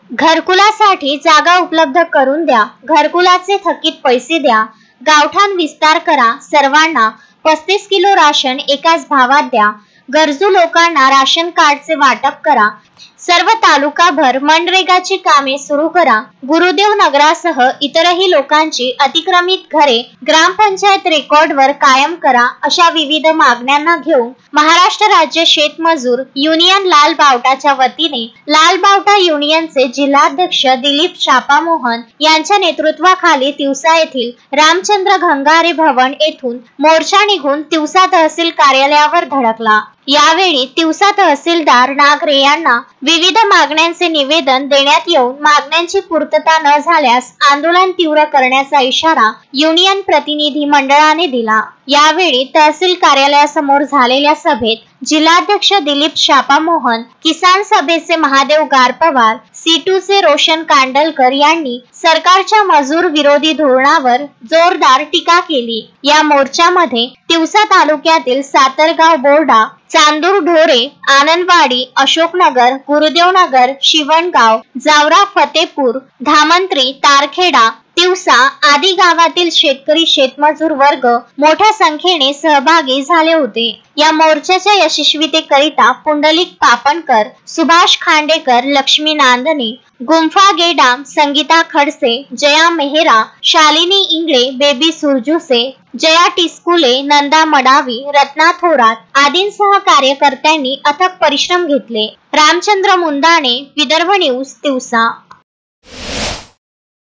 घरकुलासाठी जागा उपलब्ध करून द्या, घरकुलाचे थकीत पैसे द्या, गावठाण विस्तार करा, सर्वांना 35 किलो राशन एकाच भावात द्या, गरजू लोकांना राशन कार्डचे वाटप करा, सर्व तालुकाभर मनरेगाची कामे सुरू करा, गुरुदेव नगरासह इतरही लोकांची अतिक्रमित घरे ग्रामपंचायत रेकॉर्डवर कायम करा, अशा विविध मागण्यांना घेऊन महाराष्ट्र राज्य शेतमजूर युनियन लाल बावटाच्या वतीने लाल बावटा युनियनचे जिल्हाध्यक्ष दिलीप शापामोहन यांच्या नेतृत्वाखाली तिवसा येथील रामचंद्र घंगारे भवन येथून मोर्चा निघून तिवसा तहसील कार्यालयावर धडकला। यावेळी तिवसा तहसीलदार नागरे यांना विविध मागण्यांचे निवेदन देण्यात येऊन मागण्यांची पूर्तता न झाल्यास आंदोलन तीव्र करण्याचा इशारा युनियन प्रतिनिधी मंडळाने दिला। यावेळी तहसील कार्यालयासमोर झालेल्या सभेत जिल्हाध्यक्ष दिलीप शापामोहन, किसान सभेचे महादेव गारपवार, C2चे रोशन कांडलकर यांनी सरकारच्या मजूर विरोधी धोरणावर जोरदार टीका केली। या मोर्चामध्ये तिवसा तालुक्यातील सातरगाव बोर्डा, चांदूर ढोरे, आनंदवाडी, अशोकनगर, गुरुदेवनगर, शिवणगाव, जावरा फतेपूर, धामंत्री, तारखेडा, तिवसा आदी गावातील शेतकरी शेतमजूर वर्ग मोठ्या संख्येने सहभागी झाले होते। या मोर्चाच्या यशस्वीतेकरिता पुंडलिक पापणकर, सुभाष खांडेकर, लक्ष्मी नांदणे, गुंफा गेडाम, संगीता खडसे, जया मेहरा, शालिनी इंगळे, बेबी सुरजुसे, जया टिस्कुले, नंदा मडावी, रत्ना थोरात आदींसह कार्यकर्त्यांनी अथक परिश्रम घेतले। रामचंद्र मुंदाणे, विदर्भ न्यूज, तिवसा।